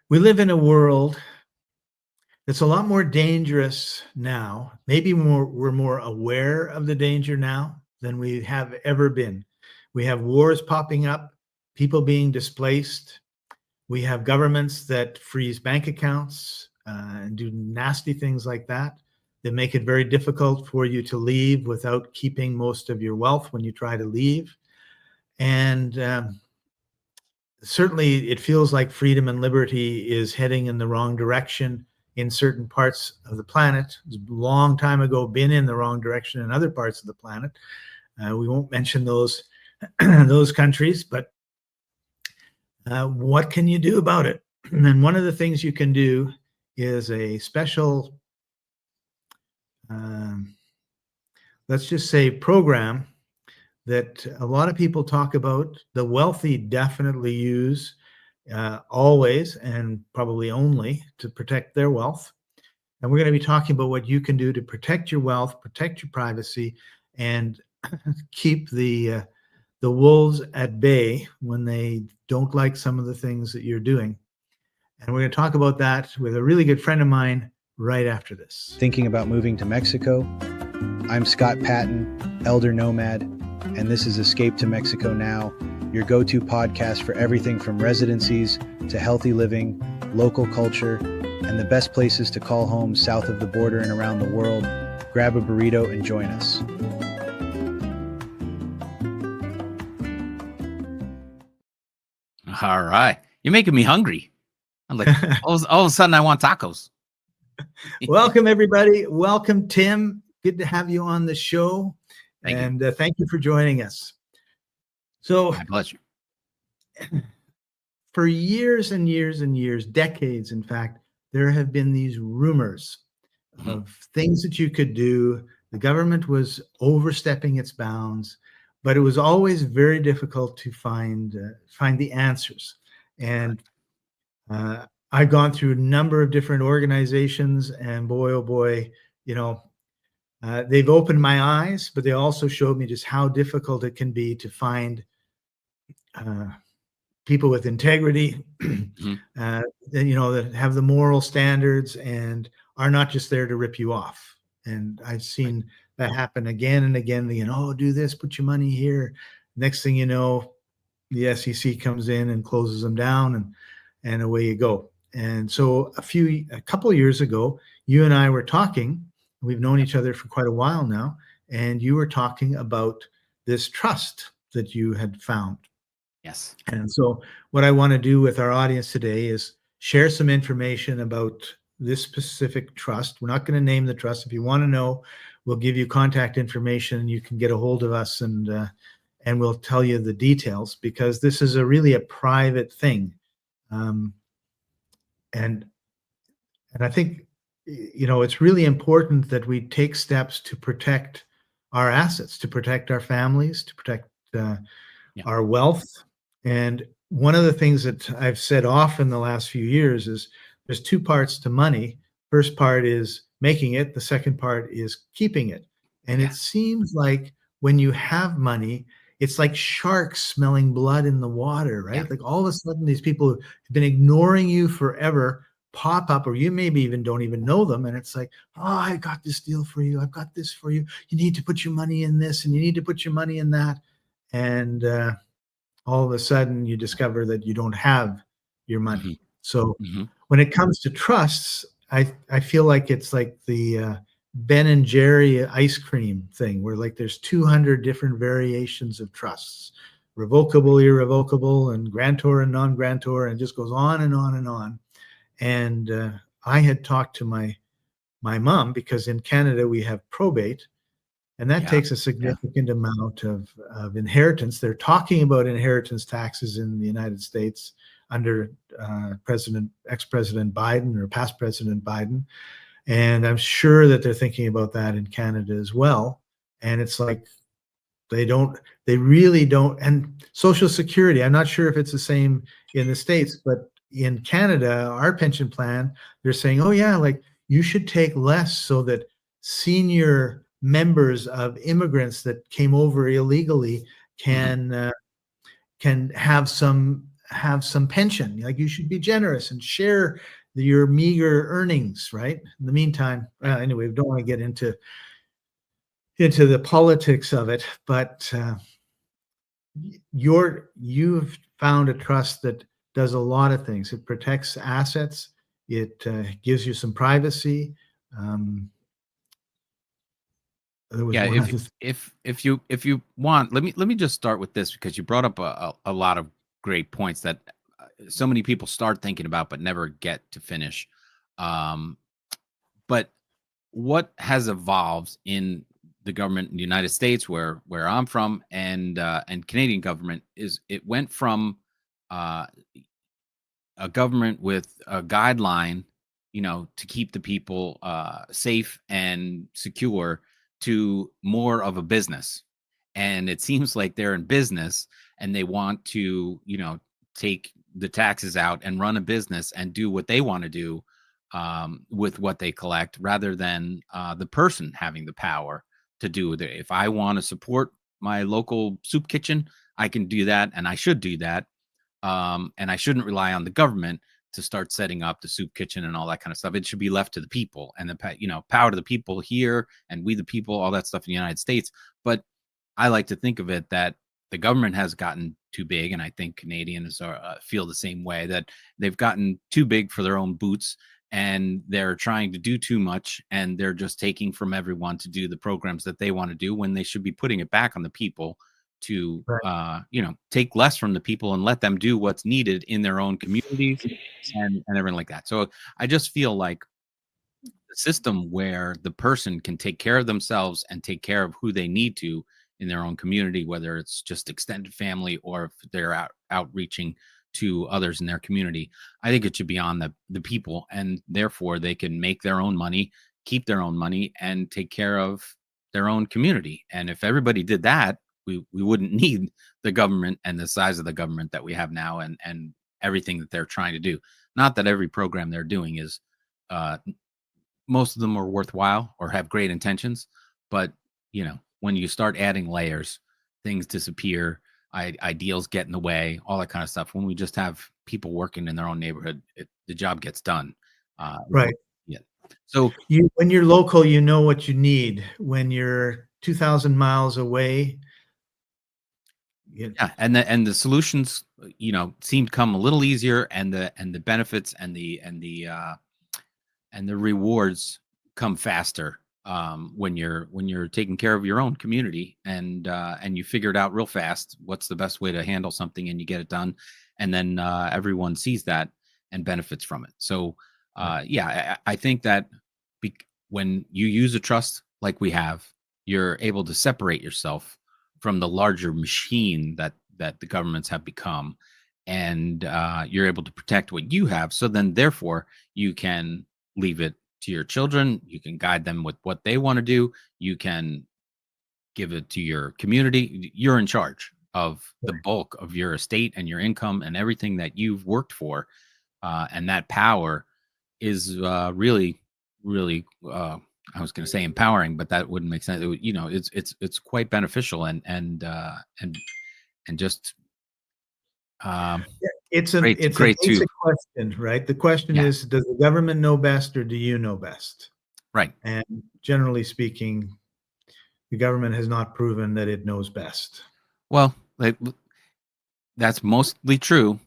We live in a world that's a lot more dangerous now. Maybe we're more aware of the danger now than we have ever been. We have wars popping up, people being displaced. We have governments that freeze bank accounts and do nasty things like that that make it very difficult for you to leave without keeping most of your wealth when you try to leave. And certainly it feels like freedom and liberty is heading in the wrong direction in certain parts of the planet. It's a long time ago been in the wrong direction in other parts of the planet. We won't mention those those countries, but what can you do about it? And one of the things you can do is a special, let's just say, program that a lot of people talk about. The wealthy definitely use always and probably only to protect their wealth. And we're going to be talking about what you can do to protect your wealth, protect your privacy, and keep the wolves at bay when they don't like some of the things that you're doing. And we're going to talk about that with a really good friend of mine right after this. Thinking about moving to Mexico? I'm Scott Paton, elder nomad, and this is Escape to Mexico Now, your go-to podcast for everything from residencies to healthy living, local culture, and the best places to call home south of the border and around the world. Grab a burrito and join us. All right. You're making me hungry. I'm like, all of a sudden I want tacos. Welcome, everybody. Welcome, Tim. Good to have you on the show. Thank you. Thank you for joining us. So, my pleasure. For years and years and years, decades, in fact, there have been these rumors of things that you could do. The government was overstepping its bounds, but it was always very difficult to find the answers. And I've gone through a number of different organizations, and boy, oh boy, they've opened my eyes, but they also showed me just how difficult it can be to find people with integrity, that have the moral standards and are not just there to rip you off. And I've seen that happen again and again. Do this, put your money here. Next thing you know, the SEC comes in and closes them down, and away you go. And so a couple of years ago, you and I were talking. We've known each other for quite a while now, and you were talking about this trust that you had found. Yes. And so what I want to do with our audience today is share some information about this specific trust. We're not going to name the trust. If you want to know, we'll give you contact information. You can get a hold of us, and we'll tell you the details, because this is really a private thing. And I think, it's really important that we take steps to protect our assets, to protect our families, to protect our wealth. And one of the things that I've said often the last few years is there's two parts to money. First part is making it. The second part is keeping it. And it seems like when you have money, it's like sharks smelling blood in the water, right? Like all of a sudden, these people who have been ignoring you forever pop up, or you maybe even don't even know them. And it's like, oh, I got this deal for you. I've got this for you. You need to put your money in this, and you need to put your money in that. And all of a sudden you discover that you don't have your money. So when it comes to trusts, I feel like it's like the Ben and Jerry ice cream thing, where like there's 200 different variations of trusts, revocable, irrevocable, and grantor and non-grantor, and it just goes on and on and on. And I had talked to my mom, because in Canada we have probate, and that takes a significant amount of inheritance. They're talking about inheritance taxes in the United States under ex-President Biden, or past President Biden. And I'm sure that they're thinking about that in Canada as well. And it's like, they really don't. And Social Security, I'm not sure if it's the same in the States, but in Canada, our pension plan, they're saying, oh yeah, like you should take less so that senior members of immigrants that came over illegally can have some have some pension. Like, you should be generous and share your meager earnings, right? In the meantime, anyway, we don't want to get into the politics of it, but you've found a trust that does a lot of things. It protects assets. It gives you some privacy. There was Yeah, one other if you want, let me just start with this, because you brought up a lot of great points that so many people start thinking about but never get to finish. But what has evolved in the government in the United States, where I'm from, and Canadian government, is it went from uh, a government with a guideline, to keep the people safe and secure, to more of a business. And it seems like they're in business, and they want to, take the taxes out and run a business and do what they want to do with what they collect, rather than the person having the power to do it. If I want to support my local soup kitchen, I can do that, and I should do that. And I shouldn't rely on the government to start setting up the soup kitchen and all that kind of stuff. It should be left to the people, and power to the people here, and we the people, all that stuff in the United States. But I like to think of it that the government has gotten too big, and I think Canadians feel the same way, that they've gotten too big for their own boots, and they're trying to do too much, and they're just taking from everyone to do the programs that they want to do, when they should be putting it back on the people to Right. take less from the people and let them do what's needed in their own communities, and everything like that. So I just feel like the system where the person can take care of themselves and take care of who they need to in their own community, whether it's just extended family or if they're outreaching to others in their community, I think it should be on the people, and therefore they can make their own money, keep their own money, and take care of their own community. And if everybody did that, we wouldn't need the government and the size of the government that we have now, and everything that they're trying to do. Not that every program they're doing is uh, most of them are worthwhile or have great intentions, but when you start adding layers, things disappear, ideals get in the way, all that kind of stuff. When we just have people working in their own neighborhood, the job gets done. Right. Yeah. So When you're local, you know what you need. When you're 2,000 miles away, yeah, and the solutions, seem to come a little easier, and the benefits and the rewards come faster when you're taking care of your own community, and you figure it out real fast what's the best way to handle something, and you get it done, and then everyone sees that and benefits from it. So yeah, I think that when you use a trust like we have, you're able to separate yourself from the larger machine that the governments have become, and you're able to protect what you have. So then, therefore, you can leave it to your children. You can guide them with what they want to do. You can give it to your community. You're in charge of the bulk of your estate and your income and everything that you've worked for. And that power is really, really, I was going to say empowering, but that wouldn't make sense. It's quite beneficial, and just it's a great too. basic question, right? The question Yeah. is, does the government know best, or do you know best? Right. And generally speaking, the government has not proven that it knows best. Well, that's mostly true.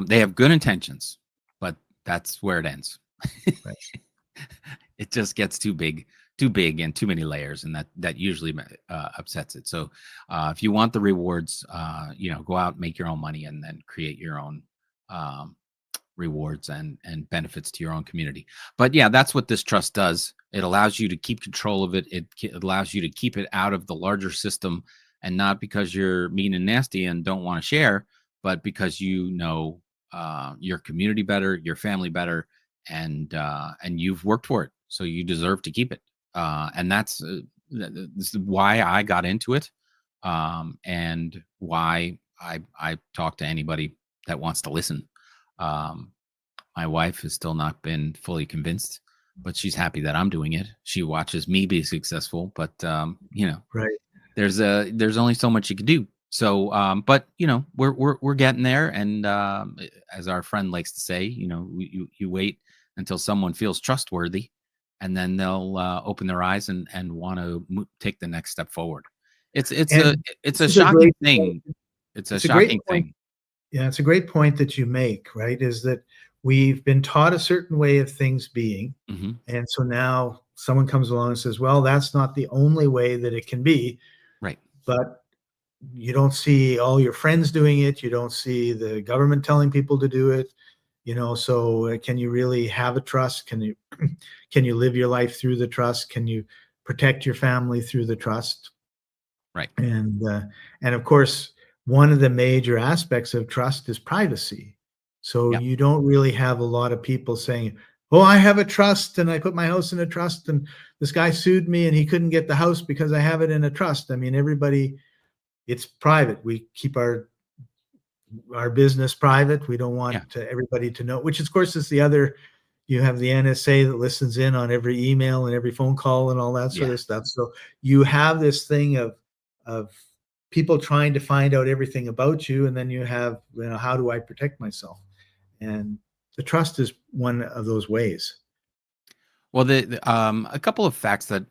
They have good intentions, but that's where it ends. Right. It just gets too big and too many layers, and that usually upsets it. So if you want the rewards, go out, make your own money, and then create your own rewards and benefits to your own community. But yeah, that's what this trust does. It allows you to keep control of it. It allows you to keep it out of the larger system, and not because you're mean and nasty and don't want to share, but because you know your community better, your family better, and you've worked for it, so you deserve to keep it. And this is why I got into it, and why I talk to anybody that wants to listen. My wife has still not been fully convinced, but she's happy that I'm doing it. She watches me be successful, but Right. there's only so much you can do So, but we're getting there, and as our friend likes to say, you wait until someone feels trustworthy, and then they'll open their eyes and want to take the next step forward. It's it's a And it's a this is a shocking great thing. It's a it's a great shocking point. thing. Yeah, it's a great point that you make, right? Is that we've been taught a certain way of things being. Hmm. And so now someone comes along and says, well, that's not the only way that it can be. Right. But you don't see all your friends doing it. You don't see the government telling people to do it. So can you really have a trust? Can you can you live your life through the trust? Can you protect your family through the trust? Right. And of course, one of the major aspects of trust is privacy. So Yep. you don't really have a lot of people saying, "Oh, I have a trust and I put my house in a trust and this guy sued me and he couldn't get the house because I have it in a trust." I mean, everybody, it's private. We keep our business private. We don't want Yeah. everybody to know, which of course is the other. You have the NSA that listens in on every email and every phone call and all that sort Yeah. of stuff. So you have this thing of people trying to find out everything about you, and then you have, how do I protect myself? And the trust is one of those ways. Well, a couple of facts that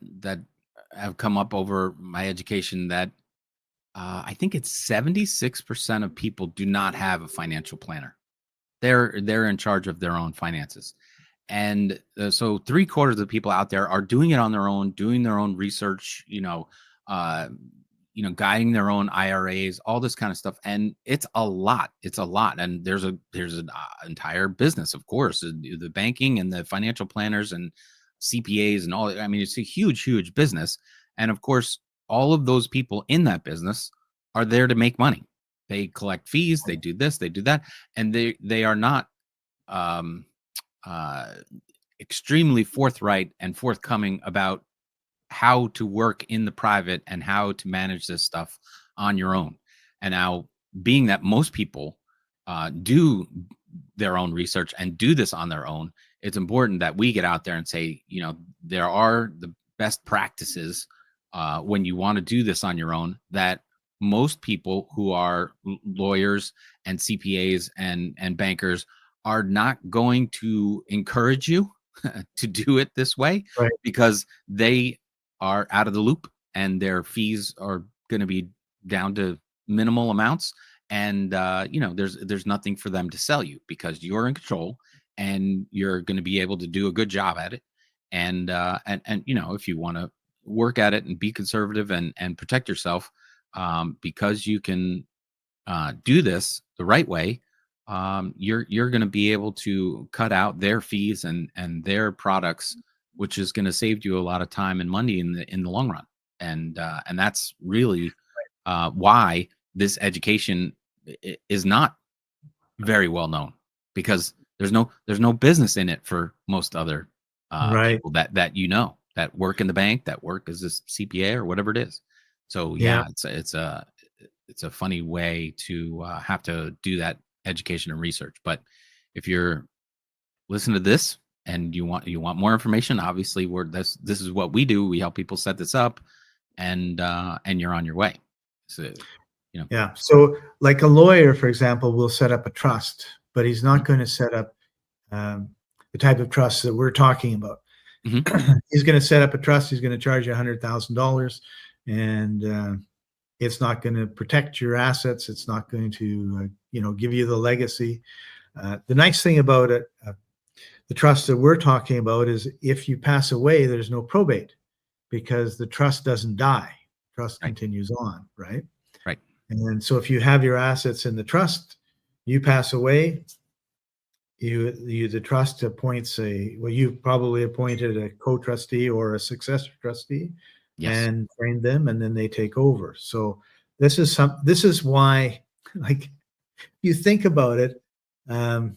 have come up over my education that I think it's 76% of people do not have a financial planner. They're in charge of their own finances. And so 3/4 of the people out there are doing it on their own, doing their own research, uh, guiding their own IRAs, all this kind of stuff. And it's a lot. It's a lot. And there's an entire business, of course, the banking and the financial planners and CPAs and all. I mean, it's a huge, huge business. And of course, all of those people in that business are there to make money. They collect fees, they do this, they do that, and they are not um, uh, extremely forthright and forthcoming about how to work in the private and how to manage this stuff on your own. And now, being that most people do their own research and do this on their own, it's important that we get out there and say, there are the best practices when you want to do this on your own that most people who are lawyers and CPAs and bankers are not going to encourage you to do it this way Right. because they are out of the loop and their fees are going to be down to minimal amounts, and there's nothing for them to sell you because you're in control and you're going to be able to do a good job at it. And if you want to work at it and be conservative and protect yourself, because you can do this the right way, you're going to be able to cut out their fees and their products, which is going to save you a lot of time and money in the long run. And that's really why this education is not very well known, because there's no business in it for most other Right. people that work in the bank, that work as a CPA or whatever it is. So Yeah. yeah, it's a funny way to have to do that education and research. But if you're listening to this and you want more information, obviously this is what we do. We help people set this up, and you're on your way. So Yeah. So, like a lawyer, for example, will set up a trust, but he's not going to set up um, the type of trust that we're talking about. Mhm. He's going to set up a trust. He's going to charge you $100,000, and it's not going to protect your assets. It's not going to, give you the legacy. The nice thing about it, the trust that we're talking about, is if you pass away, there's no probate because the trust doesn't die. Trust Right. continues on, right? Right. And so if you have your assets in the trust, you pass away, the trust appoints you've probably appointed a co-trustee or a successor trustee Yes. and trained them, and then they take over. So this is why, like, you think about it, um,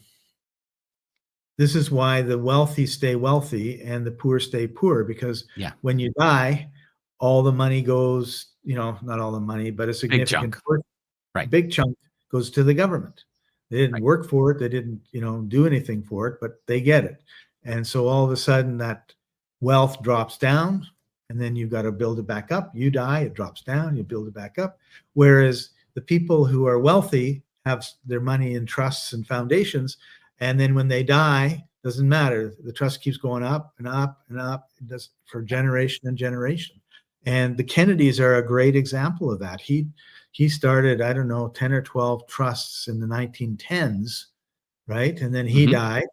this is why the wealthy stay wealthy and the poor stay poor, because Yeah. when you die, all the money goes, not all the money, but a Big significant chunk. portion, Right. big chunk goes to the government. They didn't Right. work for it. They didn't, do anything for it, but they get it. And so all of a sudden that wealth drops down, and then you've got to build it back up. You die, it drops down, you build it back up. Whereas the people who are wealthy have their money in trusts and foundations, and then when they die, doesn't matter. The trust keeps going up and up and up. It does for generation and generation. And the Kennedys are a great example of that. He started, I don't know, 10 or 12 trusts in the 1910s, right? And then he died,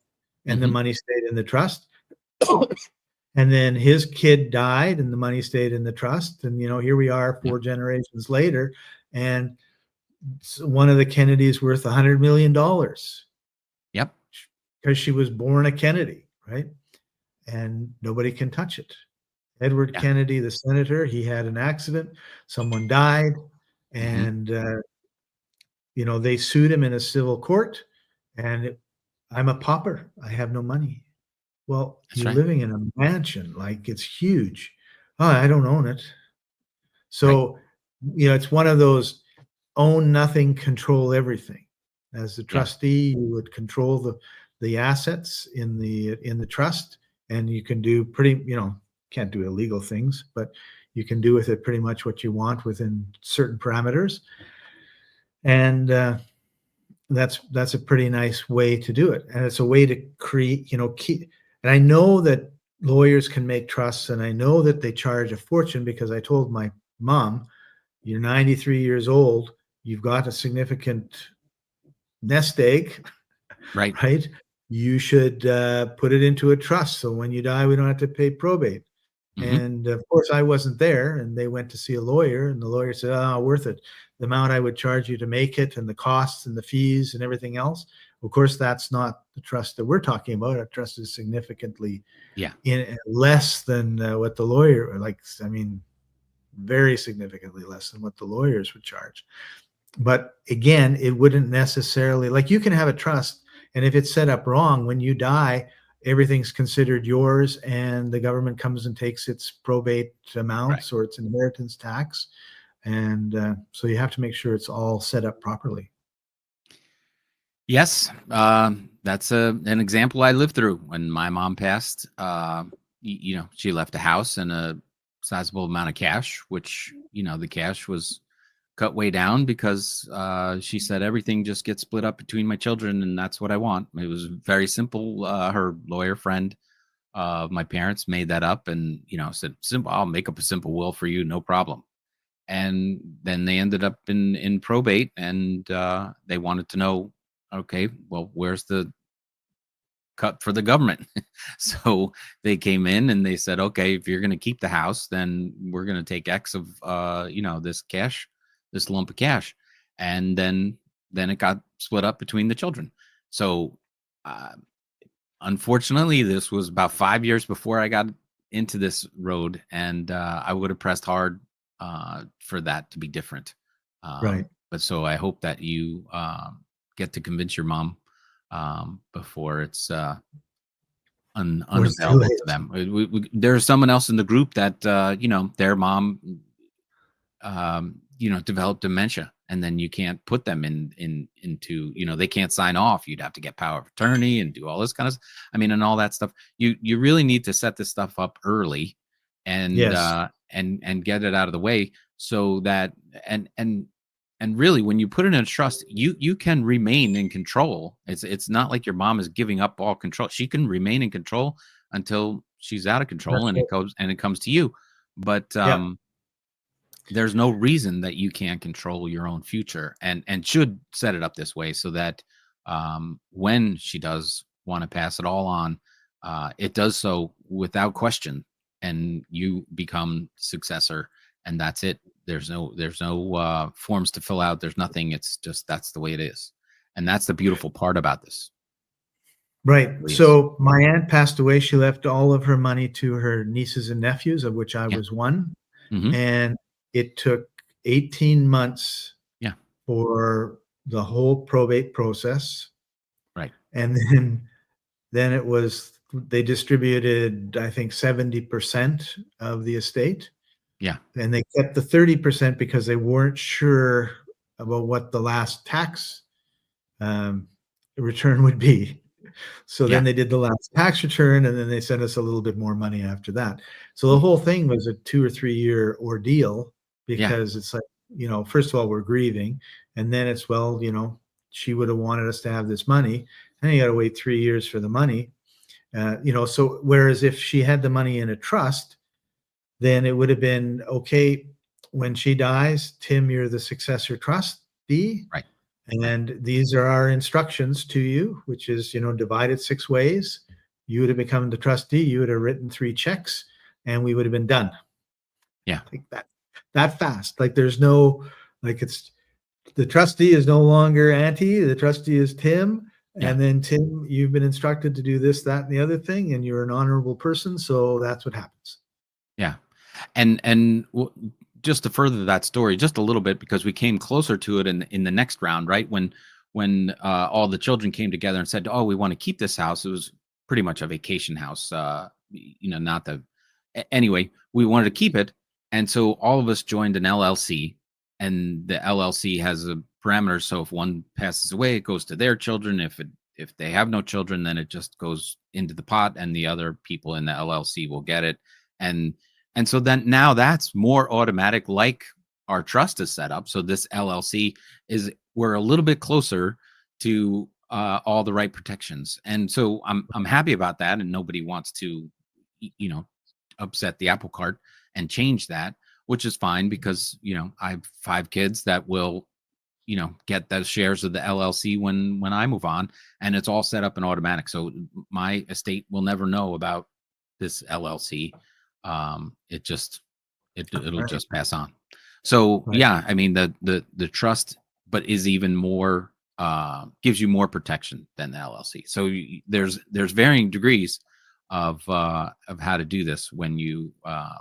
and the money stayed in the trust. And then his kid died, and the money stayed in the trust. And here we are 4 generations later, and one of the Kennedys worth $100 million. Yep. Because she was born a Kennedy, right? And nobody can touch it. Edward Kennedy, the senator, he had an accident. Someone died, and they sued him in a civil court. And I'm a pauper. I have no money. Well, you're living in a mansion, like it's huge. Oh, I don't own it. So, it's one of those own nothing, control everything. As the trustee, you would control the assets in the trust, and you can do can't do illegal things, but you can do with it pretty much what you want within certain parameters. And that's a pretty nice way to do it. And it's a way to create, keep. And I know that lawyers can make trusts, and I know that they charge a fortune, because I told my mom, you're 93 years old, you've got a significant nest egg, right? You should put it into a trust, so when you die, we don't have to pay probate. And of course, I wasn't there, and they went to see a lawyer, and the lawyer said, "Oh, worth it. The amount I would charge you to make it, and the costs and the fees and everything else." Of course, that's not the trust that we're talking about. Our trust is significantly less than what the lawyer, very significantly less than what the lawyers would charge. But again, it wouldn't necessarily, you can have a trust, and if it's set up wrong, when you die, everything's considered yours, and the government comes and takes its probate amounts or its inheritance tax. And so you have to make sure it's all set up properly. Yes. That's an example I lived through when my mom passed. She left a house and a sizable amount of cash, which, the cash was cut way down because she said everything just gets split up between my children, and that's what I want. It was very simple. Her lawyer friend of my parents made that up, and said, "Simple, I'll make up a simple will for you, no problem." And then they ended up in probate, and they wanted to know, okay, well, where's the cut for the government? So they came in and they said, okay, if you're going to keep the house, then we're going to take X of this cash, this lump of cash. And then it got split up between the children. So unfortunately, this was about 5 years before I got into this road, and I would have pressed hard for that to be different. Right. But so I hope that you get to convince your mom before it's unavailable to them. There's someone else in the group that their mom developed dementia, and then you can't put them into they can't sign off. You'd have to get power of attorney and do all this kind of and all that stuff. You really need to set this stuff up early and and get it out of the way, so that and really, when you put it in a trust, you can remain in control. It's not like your mom is giving up all control. She can remain in control until she's out of control, and it comes to you. But there's no reason that you can't control your own future, and should set it up this way so that when she does want to pass it all on, it does so without question, and you become successor, and that's it. There's no forms to fill out. There's nothing. It's just, that's the way it is. And that's the beautiful part about this. Right. So my aunt passed away. She left all of her money to her nieces and nephews, of which I was one. And it took 18 months for the whole probate process. Right. And then they distributed, I think, 70% of the estate. Yeah. And they kept the 30% because they weren't sure about what the last tax return would be. So then they did the last tax return, and then they sent us a little bit more money after that. So the whole thing was a 2 or 3 year ordeal, because it's like, first of all, we're grieving, and then it's, well, she would have wanted us to have this money, and you got to wait 3 years for the money. So whereas if she had the money in a trust, then it would have been, okay, when she dies, Tim, you're the successor trustee. Right. And these are our instructions to you, which is, divide it 6 ways. You would have become the trustee. You would have written 3 checks, and we would have been done. Yeah. Like that fast. Like there's no, like it's, the trustee is no longer Auntie. The trustee is Tim. Yeah. And then Tim, you've been instructed to do this, that, and the other thing, and you're an honorable person. So that's what happens. Yeah. And just to further that story just a little bit, because we came closer to it in the next round, right? When all the children came together and said, oh, we want to keep this house. It was pretty much a vacation house, not the, anyway, we wanted to keep it. And so all of us joined an LLC, and the LLC has a parameter. So if one passes away, it goes to their children. If they have no children, then it just goes into the pot, and the other people in the LLC will get it. And so then now that's more automatic, like our trust is set up. So this LLC we're a little bit closer to all the right protections. And so I'm happy about that. And nobody wants to, upset the apple cart and change that, which is fine, because, I have 5 kids that will, get those shares of the LLC when I move on, and it's all set up and automatic. So my estate will never know about this LLC. It'll Right. just pass on. So Right. yeah, I mean the trust, but is even more, gives you more protection than the LLC. So there's varying degrees of how to do this when you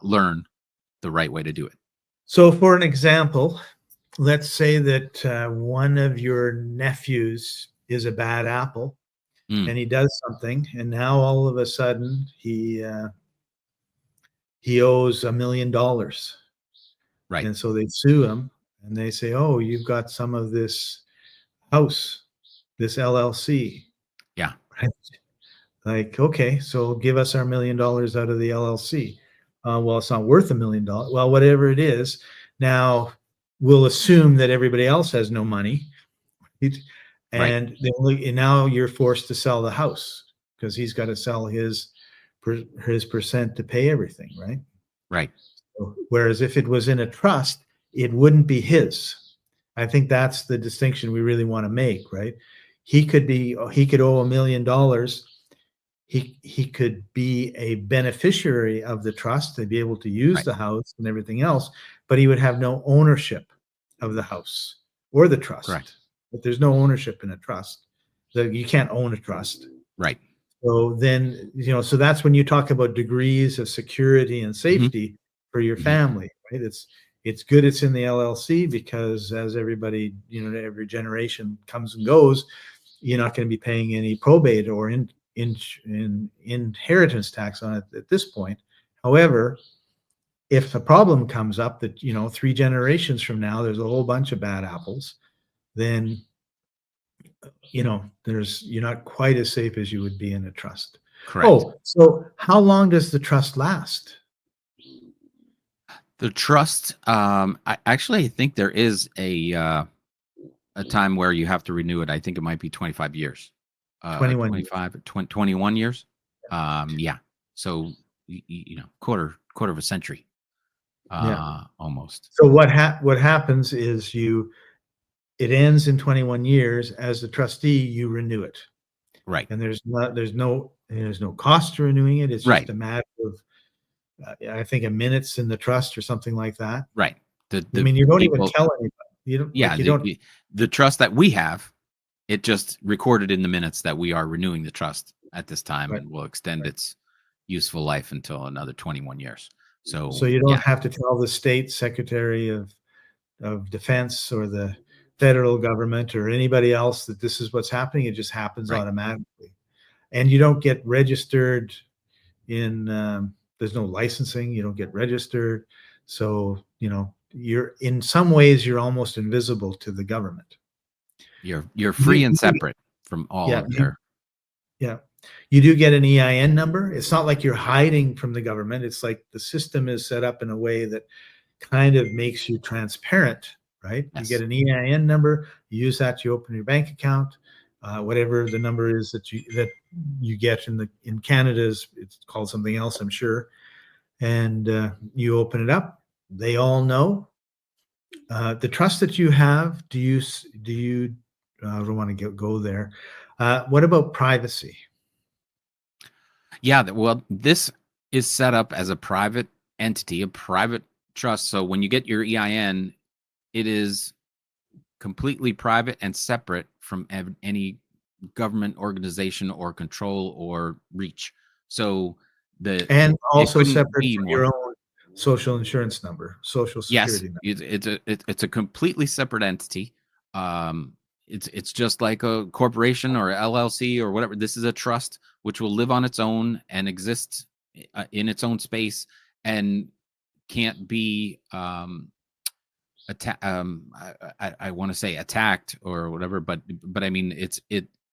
learn the right way to do it. So for an example, let's say that one of your nephews is a bad apple, and he does something, and now all of a sudden he owes $1 million. Right. And so they sue him, and they say, oh, you've got some of this house, this LLC. Yeah. Right? Like, okay, so give us our $1 million out of the LLC. Well, it's not worth $1 million. Well, whatever it is. Now we'll assume that everybody else has no money. And now you're forced to sell the house, because he's got to sell his percent to pay everything, right? Right. Whereas if it was in a trust, it wouldn't be his. I think that's the distinction we really want to make, right? He could owe $1 million. He could be a beneficiary of the trust. They'd be able to use the house and everything else, but he would have no ownership of the house or the trust. Correct. But there's no ownership in a trust. So you can't own a trust. Right. So then, so that's when you talk about degrees of security and safety for your family, right? It's good it's in the LLC, because as everybody, every generation comes and goes, you're not going to be paying any probate or inheritance tax on it at this point. However, if a problem comes up that, 3 generations from now, there's a whole bunch of bad apples, then you're not quite as safe as you would be in a trust. Correct. Oh, so how long does the trust last? The trust, I think there is a time where you have to renew it. I think it might be 25 years. 21 25 years. 21 years. Yeah. So quarter of a century. Almost. So what happens is it ends in 21 years. As the trustee, you renew it. Right. And there's no cost to renewing it. It's just a matter of I think a minutes in the trust or something like that. Right. You don't even tell anybody. You don't. Yeah. The trust that we have, it just recorded in the minutes that we are renewing the trust at this time, and will extend its useful life until another 21 years. So you don't have to tell the state secretary of defense or the federal government or anybody else that this is what's happening. It just happens automatically, and you don't get registered in. There's no licensing. You don't get registered, so you're in some ways you're almost invisible to the government. You're free and separate from all of their. Yeah, you do get an EIN number. It's not like you're hiding from the government. It's like the system is set up in a way that kind of makes you transparent right? You Yes. get an EIN number, you use that to open your bank account. Whatever the number is that you get in Canada, it's called something else, I'm sure. And you open it up. They all know the trust that you have. Do you? I don't want to go there. What about privacy? Yeah, well, this is set up as a private entity, a private trust. So when you get your EIN, it is completely private and separate from any government organization or control or reach. So And it also couldn't separate be from more. your own social insurance number, social Yes, security number. it's a completely separate entity. It's just like a corporation or LLC or whatever. This is a trust which will live on its own and exist in its own space and can't be I want to say attacked or whatever, but I mean it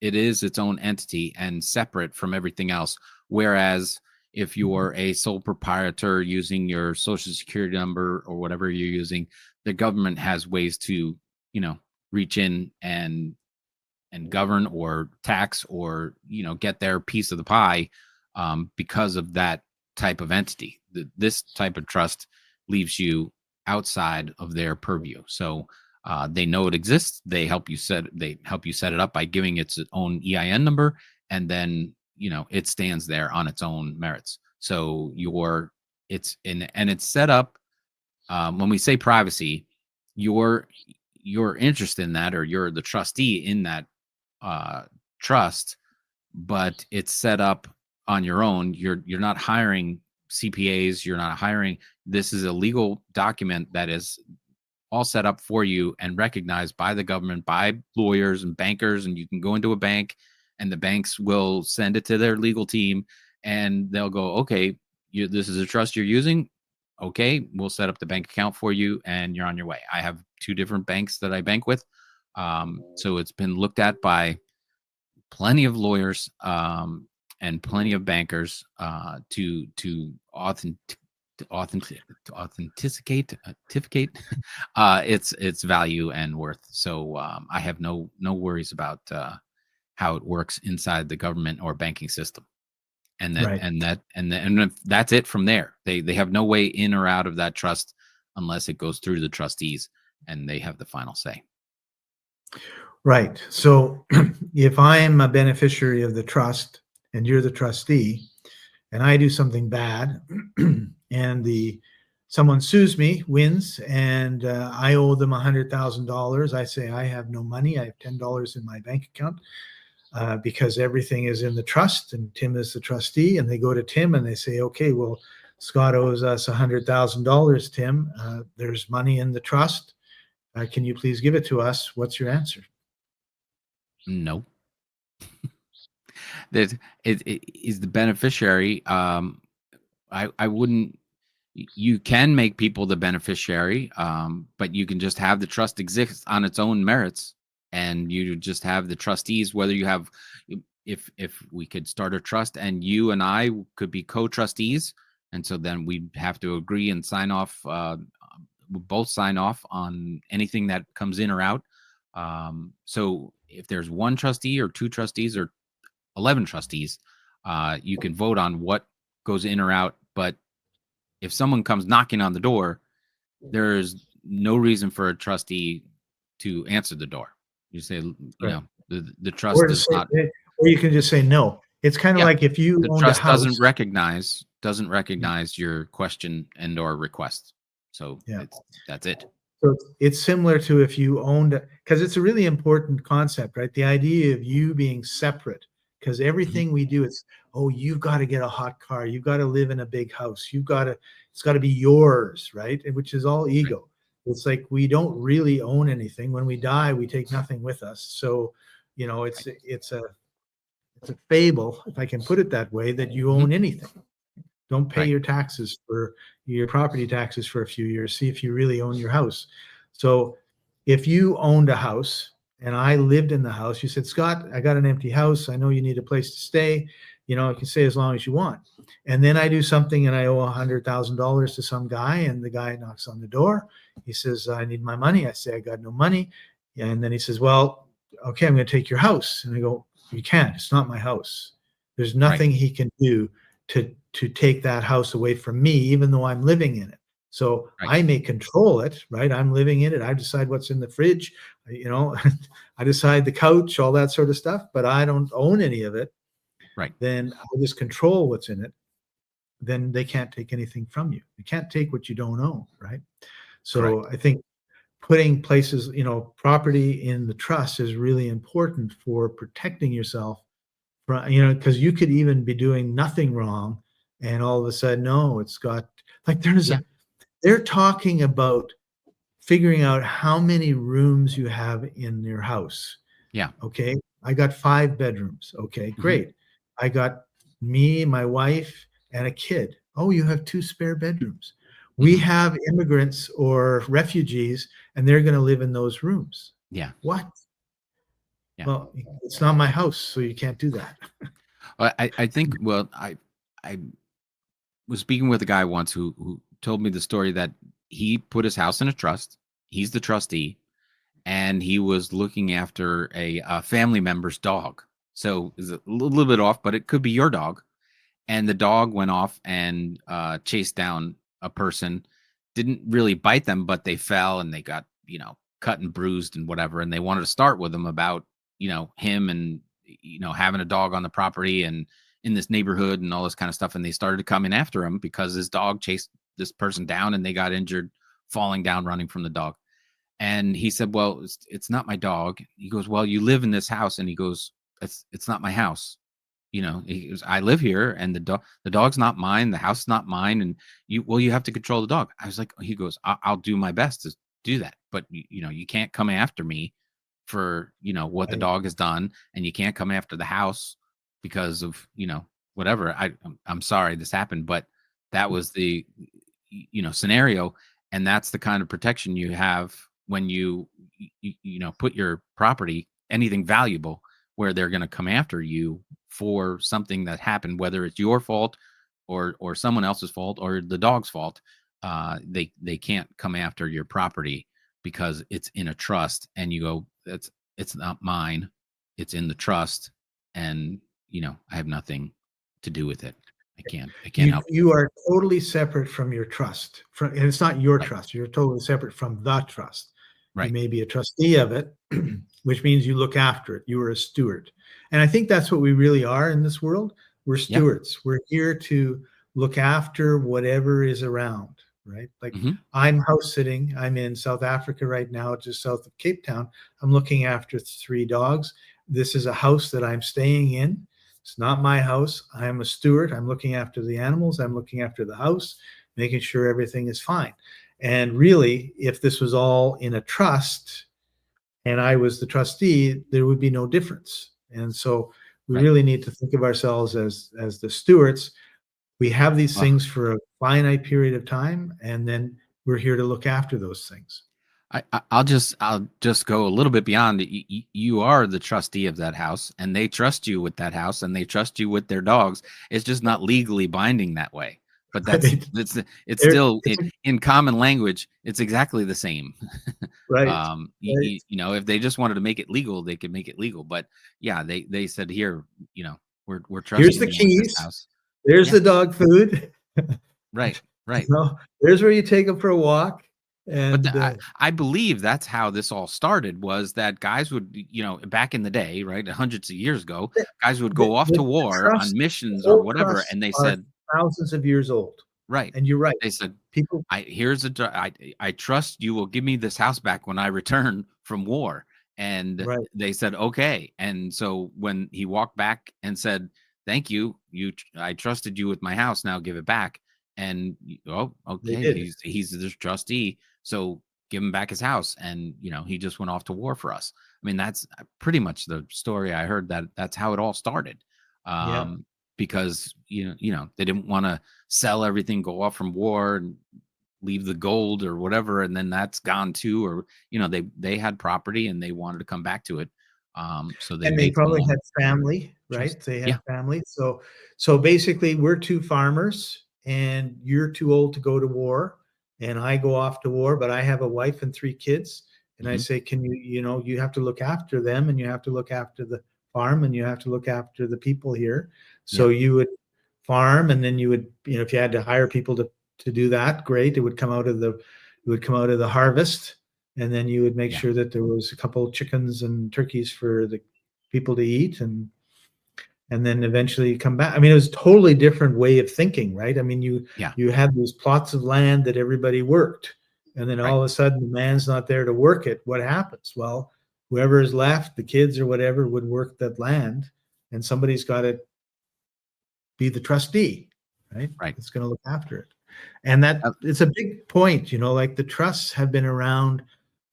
is its own entity and separate from everything else. Whereas if you're a sole proprietor using your social security number or whatever you're using, the government has ways to, reach in and govern or tax or get their piece of the pie because of that type of entity. This type of trust leaves you outside of their purview. So they know it exists. They help you set it up by giving its own EIN number, and then it stands there on its own merits. So it's set up. When we say privacy, your interest in that, or you're the trustee in that trust, but it's set up on your own. You're not hiring CPAs. You're not hiring. This is a legal document that is all set up for you and recognized by the government, by lawyers and bankers. And you can go into a bank, and the banks will send it to their legal team, and they'll go, okay, this is a trust you're using. Okay, we'll set up the bank account for you, and you're on your way. I have 2 different banks that I bank with. So it's been looked at by plenty of lawyers and plenty of bankers to authenticate its value and worth. So I have no worries about how it works inside the government or banking system. And Right. and that's it from there. They have no way in or out of that trust unless it goes through the trustees, and they have the final say. Right. So if I'm a beneficiary of the trust and you're the trustee, and I do something bad, and someone sues me, wins, and I owe them $100,000. I say I have no money. I have $10 in my bank account because everything is in the trust, and Tim is the trustee. And they go to Tim and they say, "Okay, well, Scott owes us $100,000. Tim, there's money in the trust. Can you please give it to us?" What's your answer? No. That it is the beneficiary. I wouldn't. You can make people the beneficiary, but you can just have the trust exist on its own merits, and you just have the trustees. Whether you have, if we could start a trust, and you and I could be co-trustees, and so then we'd have to agree and sign off. Both sign off on anything that comes in or out. So if there's 1 trustee or 2 trustees or 11 trustees, you can vote on what goes in or out. But if someone comes knocking on the door, there's no reason for a trustee to answer the door. You say, the trust Or, does not. or you can just say no. It's kind of Yeah, like if you the owned a trust house. doesn't recognize your question and or request. So that's it. So it's similar to if you owned, because it's a really important concept, right? The idea of you being separate, because everything we do, it's, oh, you've got to get a hot car, you've got to live in a big house, it's got to be yours, right? Which is all ego. Right. It's like we don't really own anything. When we die, we take nothing with us. So, it's a fable, if I can put it that way, that you own anything. Don't pay your taxes for your property taxes for a few years. See if you really own your house. So if you owned a house and I lived in the house, you said, "Scott, I got an empty house. I know you need a place to stay. you know, you can stay as long as you want. And then I do something and I owe $100,000 to some guy, and the guy knocks on the door. He says, I need my money. I say, I got no money. And then he says, well, okay, I'm going to take your house. And I go, you can't. It's not my house. There's nothing he can do to take that house away from me, even though I'm living in it. So I may control it, right? I'm living in it. I decide what's in the fridge, you know, I decide the couch, all that sort of stuff, but I don't own any of it. Right. Then I just control what's in it. Then they can't take anything from you. You can't take what you don't own, right? So I think putting places, you know, property in the trust is really important for protecting yourself from, you know, because you could even be doing nothing wrong, and all of a sudden, no, it's got, like, they're talking about figuring out how many rooms you have in your house. Yeah. Okay. I got 5 bedrooms. Okay, great. I got me, my wife, and a kid. Oh, you have 2 spare bedrooms. We have immigrants or refugees, and they're going to live in those rooms. Yeah. What? Yeah. Well, it's not my house, so you can't do that. I think, well, I was speaking with a guy once who told me the story that he put his house in a trust. He's the trustee, and he was looking after a family member's dog. So it's a little bit off, but it could be your dog. And the dog went off and chased down a person. Didn't really bite them, but they fell and they got, you know, cut and bruised and whatever. And they wanted to start with him about, you know, him and, you know, having a dog on the property and in this neighborhood and all this kind of stuff. And they started coming after him because his dog chased this person down and they got injured falling down, running from the dog. And he said, well, it's not my dog. He goes, well, you live in this house. And he goes, it's not my house. You know, he goes, I live here, and the dog's not mine. The house is not mine. And you have to control the dog. I was like, he goes, I'll do my best to do that. But you know, you can't come after me for, you know, what the dog has done. And you can't come after the house because of, you know, whatever. I'm sorry this happened, but that was the, you know, scenario. And that's the kind of protection you have when you know, put your property, anything valuable, where they're going to come after you for something that happened, whether it's your fault or someone else's fault or the dog's fault. They can't come after your property because it's in a trust, and you go, it's not mine. It's in the trust, and you know, I have nothing to do with it. I can't help. You are totally separate from your trust. And it's not your trust. You're totally separate from the trust. Right. You may be a trustee of it, which means you look after it. You are a steward. And I think that's what we really are in this world. We're stewards. We're here to look after whatever is around, right? Like I'm house sitting. I'm in South Africa right now, just south of Cape Town. I'm looking after 3 dogs. This is a house that I'm staying in. It's not my house. I am a steward. I'm looking after the animals. I'm looking after the house, making sure everything is fine. And really, if this was all in a trust and I was the trustee, there would be no difference. And so we really need to think of ourselves as the stewards. We have these things for a finite period of time, and then we're here to look after those things. I'll just go a little bit beyond. You are the trustee of that house, and they trust you with that house, and they trust you with their dogs. It's just not legally binding that way. But it's still in common language. It's exactly the same. Right. You know, if they just wanted to make it legal, they could make it legal. But yeah, they said, here, you know, we're trusting. Here's the keys. There's the dog food. Right. So there's where you take them for a walk. And but I believe that's how this all started, was that guys would, you know, back in the day, right, hundreds of years ago, guys would go off to war on missions or whatever, and they said thousands of years old. Right. And you're right. They said, people, I trust you will give me this house back when I return from war. And they said, okay. And so when he walked back and said, thank you, I trusted you with my house, now give it back. And okay, he's the trustee, so give him back his house. And you know, he just went off to war for us. I mean, that's pretty much the story I heard. That's how it all started. Because you know they didn't want to sell everything, go off from war, and leave the gold or whatever, and then that's gone too. Or you know, they had property and they wanted to come back to it. So they And they make them probably all had family, right? trust. They Yeah. had family. So basically we're two farmers and you're too old to go to war and I go off to war, but I have a wife and 3 kids. And I Mhm. say, can you have to look after them and you have to look after the farm and you have to look after the people here. So Yeah. you would farm and then you would, if you had to hire people to do that, great. It would come out of the harvest. And then you would make Yeah. sure that there was a couple of chickens and turkeys for the people to eat, and then eventually you come back. I mean, it was a totally different way of thinking, right? I mean, Yeah. you had these plots of land that everybody worked, and then Right. all of a sudden the man's not there to work it. What happens? Well, whoever is left, the kids or whatever, would work that land, and somebody's got to be the trustee, right? Right. It's going to look after it. And that Uh, it's a big point, like the trusts have been around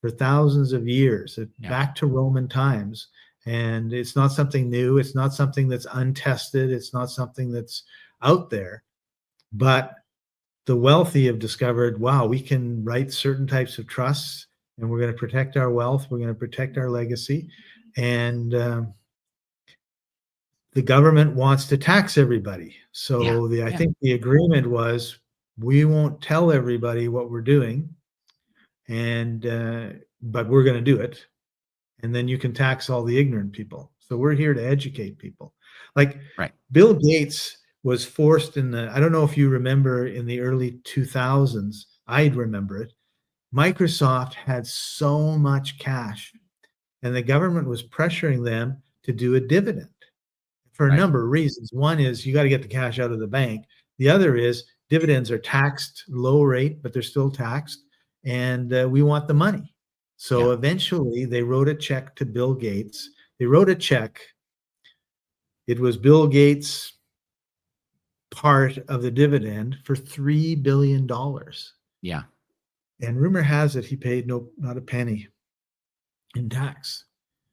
for thousands of years, Yeah. back to Roman times. And it's not something new. It's not something that's untested. It's not something that's out there. But the wealthy have discovered, wow, we can write certain types of trusts and we're going to protect our wealth. We're going to protect our legacy. And the government wants to tax everybody. So I Yeah. think the agreement was we won't tell everybody what we're doing, and but we're going to do it, and then you can tax all the ignorant people. So we're here to educate people. Like Right. Bill Gates was forced I don't know if you remember in the early 2000s, I'd remember it. Microsoft had so much cash, and the government was pressuring them to do a dividend for a Right. number of reasons. One is you got to get the cash out of the bank. The other is dividends are taxed low rate, but they're still taxed, and we want the money. So Yeah. eventually they wrote a check to Bill Gates. They wrote a check. It was Bill Gates' part of the dividend for $3 billion. Yeah. And rumor has it he paid not a penny in tax,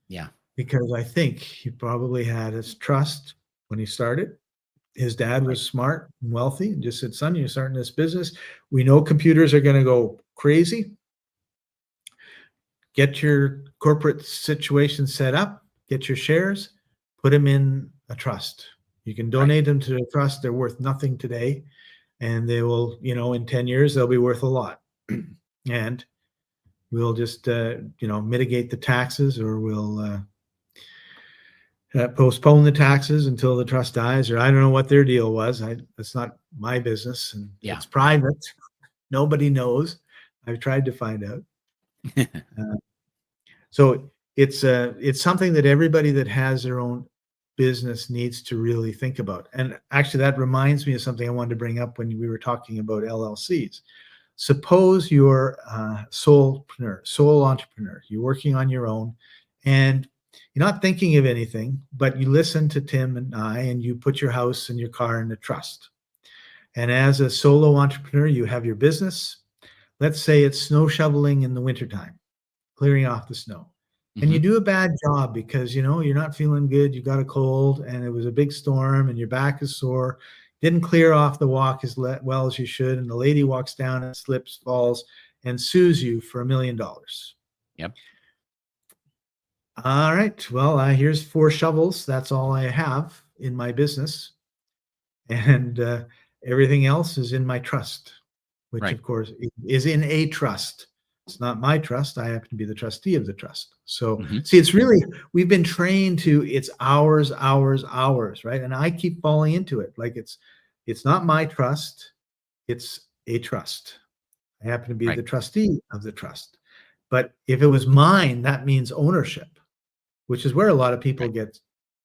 Yeah. because I think he probably had his trust when he started. His dad Right. was smart and wealthy and just said, son, you're starting this business. We know computers are going to go crazy. Get your corporate situation set up, get your shares, put them in a trust. You can donate them to a trust. They're worth nothing today. And they will, in 10 years, they'll be worth a lot. And we'll just, mitigate the taxes, or we'll postpone the taxes until the trust dies, or I don't know what their deal was. That's not my business, and Yeah. it's private. Nobody knows. I've tried to find out. So it's something that everybody that has their own business needs to really think about. And actually, that reminds me of something I wanted to bring up when we were talking about LLCs. Suppose you're a sole entrepreneur. You're working on your own, and you're not thinking of anything, but you listen to Tim and I, and you put your house and your car in a trust. And as a solo entrepreneur, you have your business. Let's say it's snow shoveling in the wintertime, clearing off the snow. And you Mhm. do a bad job because, you're not feeling good. You got a cold and it was a big storm and your back is sore. Didn't clear off the walk as well as you should. And the lady walks down and slips, falls, and sues you for $1 million. Yep. All right. Well, here's 4 shovels. That's all I have in my business. And everything else is in my trust, which Right. of course is in a trust. It's not my trust. I happen to be the trustee of the trust. So Mhm. see, it's really, we've been trained to, it's ours, right? And I keep falling into it. Like it's not my trust. It's a trust. I happen to be Right. the trustee of the trust. But if it was mine, that means ownership, which is where a lot of people Right. get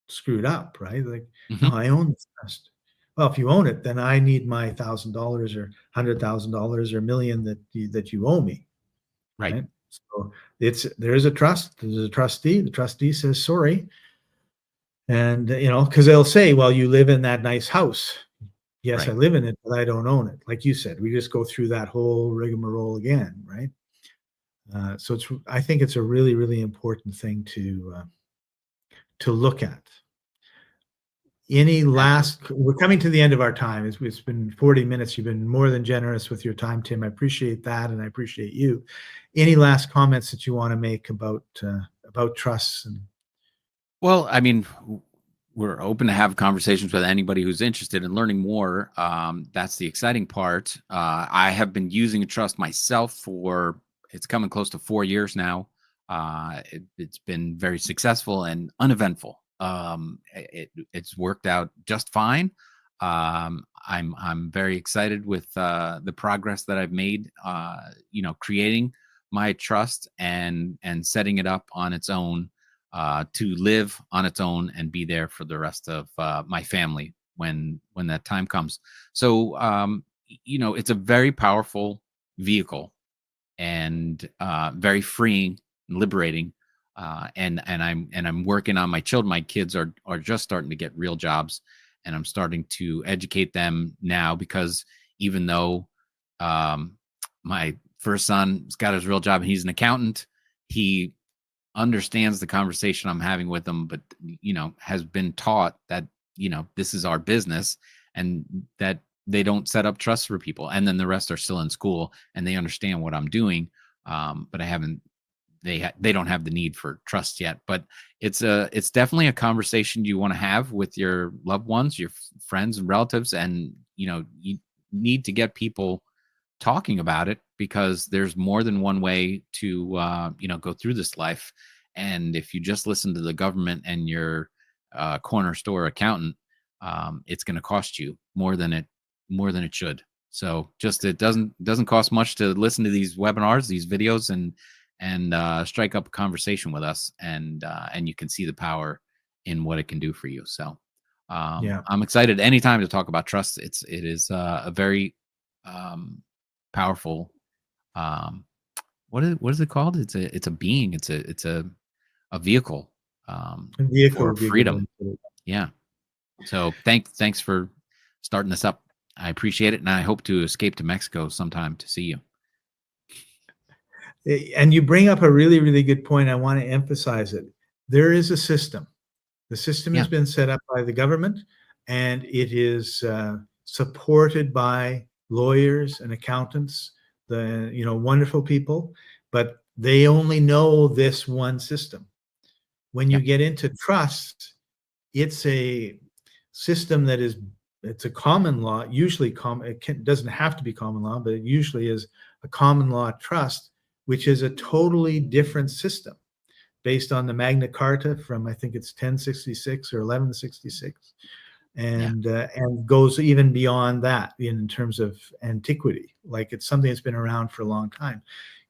screwed up, right? Like, no, Mhm. I own this trust. Well, if you own it, then I need my $1,000 or $100,000 or $1 million that you owe me, Right. right? So there's a trust. There's a trustee. The trustee says sorry, and because they'll say, well, you live in that nice house. Yes, I Right. live in it, but I don't own it. Like you said, we just go through that whole rigmarole again, right? So I think it's a really, really important thing to look at. Any last, we're coming to the end of our time. It's been 40 minutes. You've been more than generous with your time, Tim. I appreciate that, and I appreciate you. Any last comments that you want to make about trusts and Well, I mean, we're open to have conversations with anybody who's interested in learning more. That's the exciting part. I have been using a trust myself for it's coming close to 4 years now. It's been very successful and uneventful. It's worked out just fine. I'm very excited with the progress that I've made. Creating my trust and setting it up on its own to live on its own and be there for the rest of my family when that time comes. So it's a very powerful vehicle and very freeing and liberating. And I'm working on my children. My kids are just starting to get real jobs, and I'm starting to educate them now because even though my first son's got his real job and he's an accountant, he understands the conversation I'm having with them, but has been taught that this is our business and that they don't set up trusts for people. And then the rest are still in school and they understand what I'm doing, but I haven't. They don't have the need for trust yet. But it's definitely a conversation you want to have with your loved ones, your friends and relatives, and you need to get people talking about it because there's more than one way to go through this life. And if you just listen to the government and your corner store accountant, it's going to cost you more than it should. So just it doesn't cost much to listen to these webinars, these videos, and strike up a conversation with us, and you can see the power in what it can do for you. So I'm excited anytime to talk about trust. It is a very powerful what is it called? It's a being. It's a vehicle for freedom. Yeah. So thanks for starting this up. I appreciate it, and I hope to escape to Mexico sometime to see you. And you bring up a really, really good point. I want to emphasize it. There is a system. The system has been set up by the government, and it is supported by lawyers and accountants, wonderful people, but they only know this one system. When you get into trust, it's a system that it's a common law, usually it doesn't have to be common law, but it usually is a common law trust, which is a totally different system based on the Magna Carta from, I think it's 1066 or 1166, and goes even beyond that in terms of antiquity. Like it's something that's been around for a long time.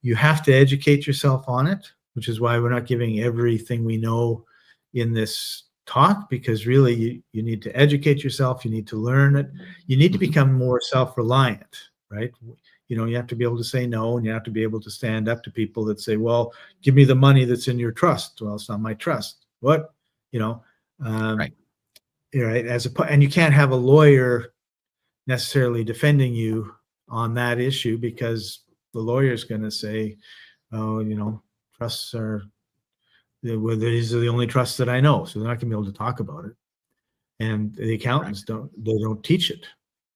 You have to educate yourself on it, which is why we're not giving everything we know in this talk, because really you need to educate yourself. You need to learn it. You need to become more self-reliant, right? You have to be able to say no, and you have to be able to stand up to people that say, well, give me the money that's in your trust. Well, it's not my trust. What? Right. Right. And you can't have a lawyer necessarily defending you on that issue, because the lawyer's going to say, oh, trusts are, these are the only trusts that I know. So they're not going to be able to talk about it. And the accountants don't teach it.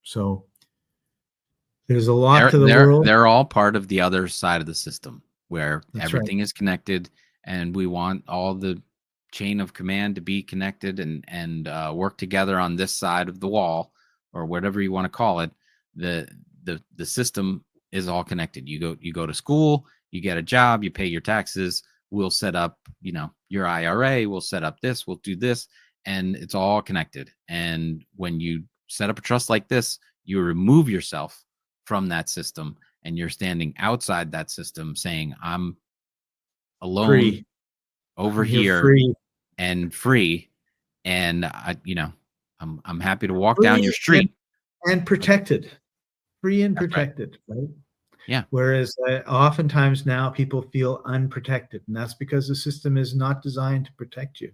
So there's a lot to the world. They're all part of the other side of the system where everything right. is connected, and we want all the chain of command to be connected and work together on this side of the wall, or whatever you want to call it. The system is all connected. You go to school, you get a job, you pay your taxes. We'll set up, your IRA. We'll set up this. We'll do this, and it's all connected. And when you set up a trust like this, you remove yourself from that system, and you're standing outside that system saying, I'm alone, free. over here, free. and free. And I'm happy to walk down your street and protected, free and protected. Right. Yeah. Whereas oftentimes now people feel unprotected, and that's because the system is not designed to protect you.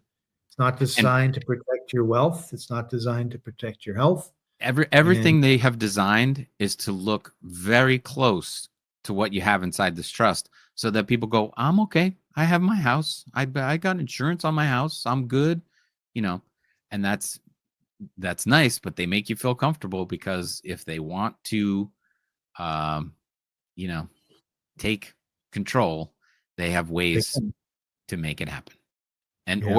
It's not designed to protect your wealth. It's not designed to protect your health. Everything they have designed is to look very close to what you have inside this trust, so that people go, I'm okay. I have my house. I got insurance on my house. I'm good. And that's nice, but they make you feel comfortable, because if they want to, take control, they have ways to make it happen. and Yeah.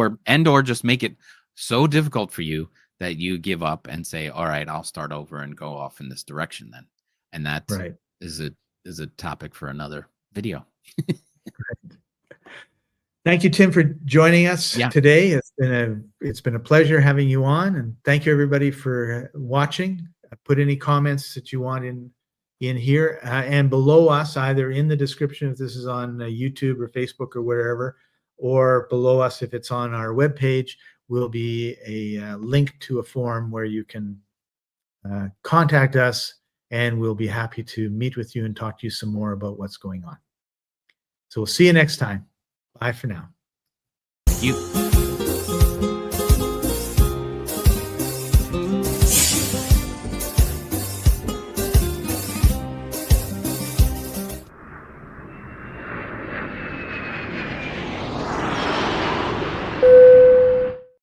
or just make it so difficult for you that you give up and say, all right, I'll start over and go off in this direction then. And that Right. is a topic for another video. Thank you, Tim, for joining us Yeah. today. It's been a pleasure having you on, and thank you everybody for watching. Put any comments that you want in here and below us, either in the description if this is on YouTube or Facebook or wherever, or below us if it's on our webpage, will be a link to a form where you can contact us, and we'll be happy to meet with you and talk to you some more about what's going on. So we'll see you next time. Bye for now. Thank you.